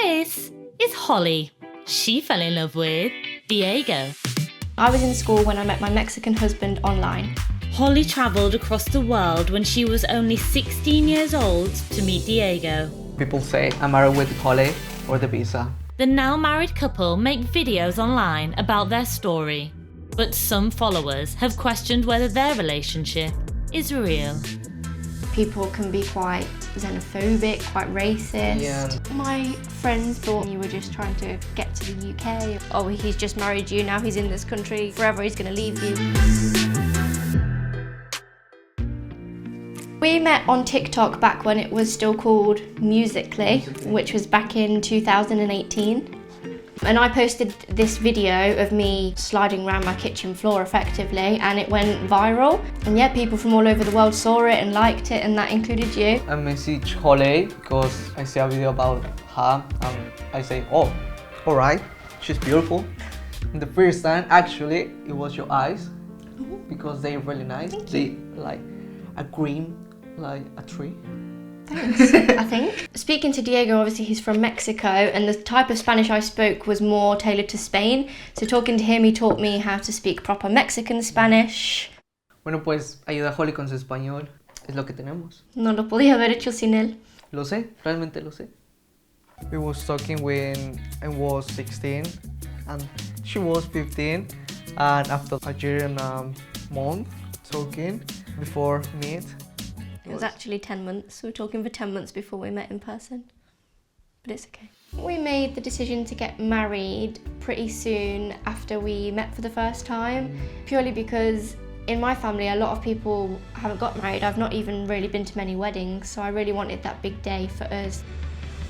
This is Holly. She fell in love with Diego. I was in school when I met my Mexican husband online. Holly travelled across the world when she was only 16 years old to meet Diego. People say I'm married with Holly or the visa. The now married couple make videos online about their story, but some followers have questioned whether their relationship is real. People can be quite xenophobic, quite racist. Yeah. My friends thought you were just trying to get to the UK. Oh, he's just married you, now he's in this country, forever he's going to leave you. We met on TikTok back when it was still called Musical.ly, which was back in 2018. And I posted this video of me sliding around my kitchen floor effectively, and it went viral. And yeah, people from all over the world saw it and liked it, and that included you. I message Holly because I see a video about her and I say, oh, alright, she's beautiful. And the first time, actually, it was your eyes because they're really nice. They like a green, like a tree. Thanks, I think. Speaking to Diego, obviously he's from Mexico, and the type of Spanish I spoke was more tailored to Spain. So talking to him, he taught me how to speak proper Mexican Spanish. Bueno, pues ayuda a Holly con su español. Es lo que tenemos. No lo podía haber hecho sin él. Lo sé, realmente lo sé. We was talking when I was 16 and she was 15, and after a year and a month talking before meet. It was actually 10 months. We were talking for 10 months before we met in person. But it's okay. We made the decision to get married pretty soon after we met for the first time, purely because in my family a lot of people haven't got married. I've not even really been to many weddings, so I really wanted that big day for us.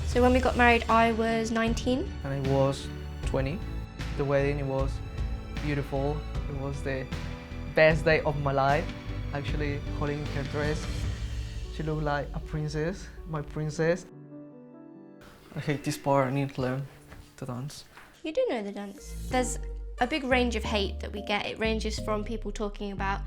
So when we got married, I was 19. And I was 20. The wedding, it was beautiful. It was the best day of my life. Actually, Holly in her dress, she looked like a princess, my princess. I hate this part, I need to learn to dance. You do know the dance. There's a big range of hate that we get. It ranges from people talking about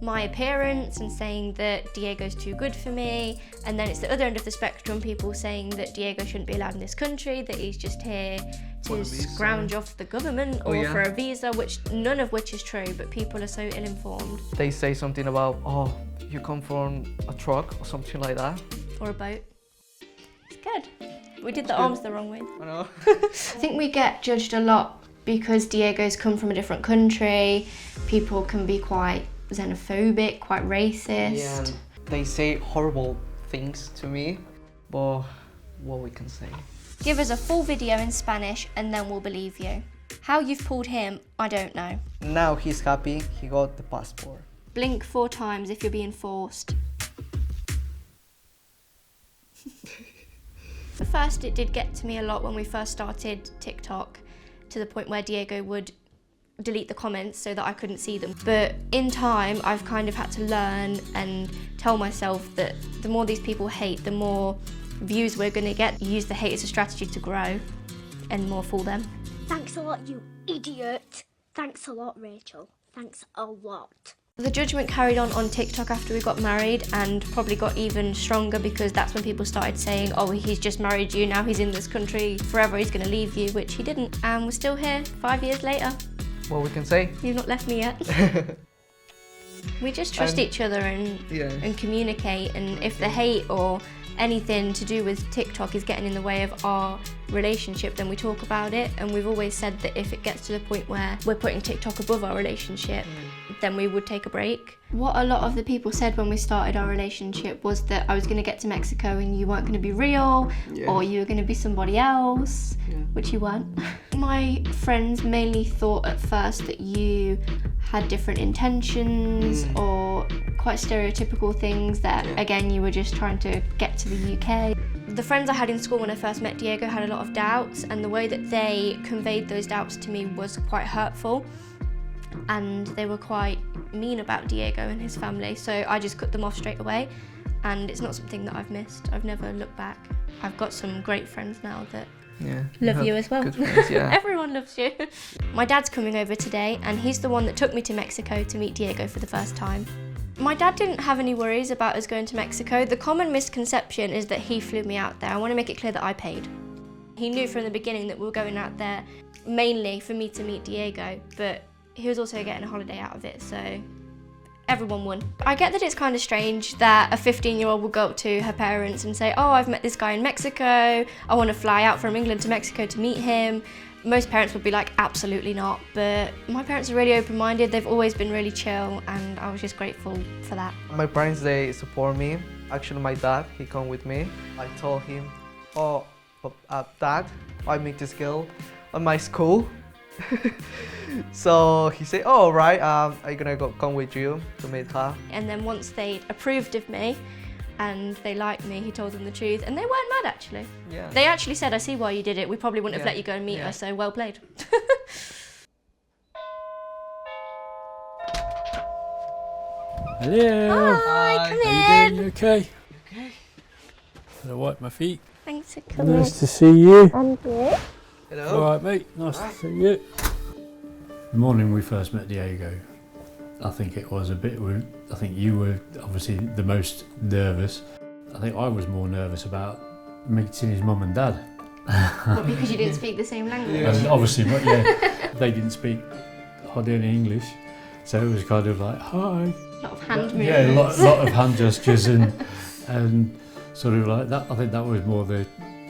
my appearance and saying that Diego's too good for me, and then it's the other end of the spectrum, people saying that Diego shouldn't be allowed in this country, that he's just here to scrounge off the government or for a visa, which none of which is true, but people are so ill-informed. They say something about, oh, you come from a truck or something like that. Or a boat. It's good. We did the arms the wrong way. I know. I think we get judged a lot because Diego's come from a different country. People can be quite xenophobic, quite racist. Yeah, and they say horrible things to me, but what we can say. Give us a full video in Spanish and then we'll believe you. How you've pulled him, I don't know. Now he's happy, he got the passport. Blink 4 times if you're being forced. At first it did get to me a lot when we first started TikTok, to the point where Diego would delete the comments so that I couldn't see them. But in time, I've kind of had to learn and tell myself that the more these people hate, the more views we're gonna get. Use the hate as a strategy to grow and more fool them. Thanks a lot, you idiot. Thanks a lot, Rachel. Thanks a lot. The judgment carried on TikTok after we got married, and probably got even stronger because that's when people started saying, oh, he's just married you, now he's in this country, forever he's gonna leave you, which he didn't. And we're still here 5 years later. What we can say? You've not left me yet. We just trust each other and communicate, and if the hate or anything to do with TikTok is getting in the way of our relationship, then we talk about it. And we've always said that if it gets to the point where we're putting TikTok above our relationship, then we would take a break. What a lot of the people said when we started our relationship was that I was going to get to Mexico and you weren't going to be real, or you were going to be somebody else, which you weren't. My friends mainly thought at first that you had different intentions or quite stereotypical things, that again you were just trying to get to the UK. The friends I had in school when I first met Diego had a lot of doubts, and the way that they conveyed those doubts to me was quite hurtful. And they were quite mean about Diego and his family, so I just cut them off straight away, and it's not something that I've missed. I've never looked back. I've got some great friends now that love you as well. Good friends, yeah. Everyone loves you. My dad's coming over today, and he's the one that took me to Mexico to meet Diego for the first time. My dad didn't have any worries about us going to Mexico. The common misconception is that he flew me out there. I want to make it clear that I paid. He knew from the beginning that we were going out there mainly for me to meet Diego, but he was also getting a holiday out of it, so everyone won. I get that it's kind of strange that a 15-year-old will go up to her parents and say, oh, I've met this guy in Mexico, I want to fly out from England to Mexico to meet him. Most parents would be like, absolutely not, but my parents are really open-minded, they've always been really chill, and I was just grateful for that. My parents, they support me. Actually, my dad, he come with me. I told him, oh, Dad, I meet this girl at my school. So he said, oh, all right, I'm gonna come with you to meet her. And then once they approved of me and they liked me, he told them the truth, and they weren't mad actually. Yeah. They actually said, I see why you did it, we probably wouldn't have let you go and meet her, so well played. Hello. Hi, come How in. you doing? You okay? Okay. Can I wipe my feet? Thanks for coming. Nice to see you. And you? Hello. All right, mate. Nice to see you. The morning we first met Diego, I think it was a bit. I think you were obviously the most nervous. I think I was more nervous about meeting his mum and dad. Well, because you didn't speak the same language. And obviously, they didn't speak hardly any English, so it was kind of like, hi. A lot of hand movements. Yeah, a lot of hand gestures and sort of like that. I think that was more the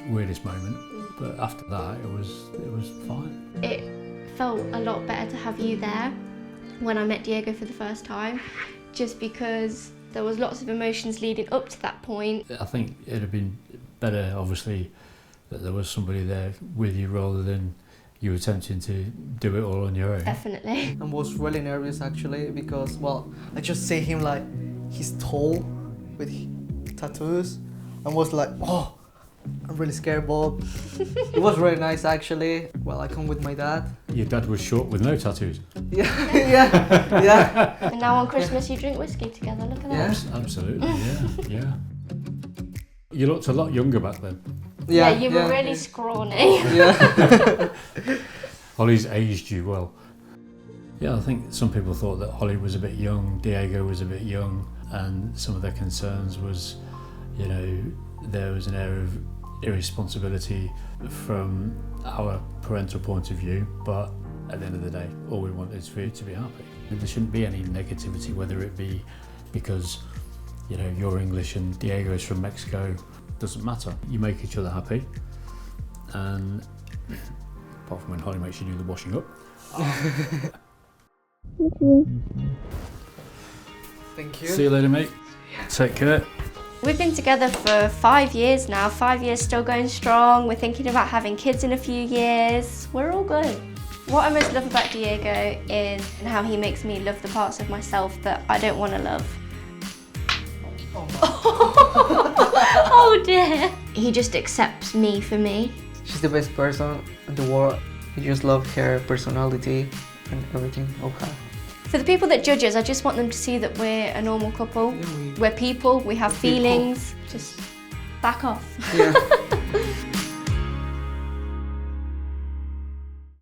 weirdest moment. But after that, it was fine. It felt a lot better to have you there when I met Diego for the first time, just because there was lots of emotions leading up to that point. I think it'd have been better, obviously, that there was somebody there with you rather than you attempting to do it all on your own. Definitely. I was really nervous actually because, well, I just see him like, he's tall with tattoos. I was like, oh, I'm really scared, Bob. It was really nice actually. Well, I come with my dad. Your dad was short with no tattoos. Yeah, yeah. And now on Christmas you drink whiskey together, look at that. Absolutely, yeah. You looked a lot younger back then. Yeah, you were really scrawny. Yeah. Holly's aged you well. Yeah, I think some people thought that Holly was a bit young, Diego was a bit young, and some of their concerns was, you know, there was an air of irresponsibility from our parental point of view, but at the end of the day, all we want is for you to be happy. And there shouldn't be any negativity, whether it be because, you know, you're English and Diego is from Mexico, doesn't matter. You make each other happy, and apart from when Holly makes you do the washing up. Thank you. See you later, mate. Take care. We've been together for 5 years now, 5 years still going strong. We're thinking about having kids in a few years. We're all good. What I most love about Diego is how he makes me love the parts of myself that I don't want to love. Oh dear. He just accepts me for me. She's the best person in the world. I just love her personality and everything of her. For the people that judge us, I just want them to see that we're a normal couple. Yeah, we're people, we have feelings. Just back off. Yeah.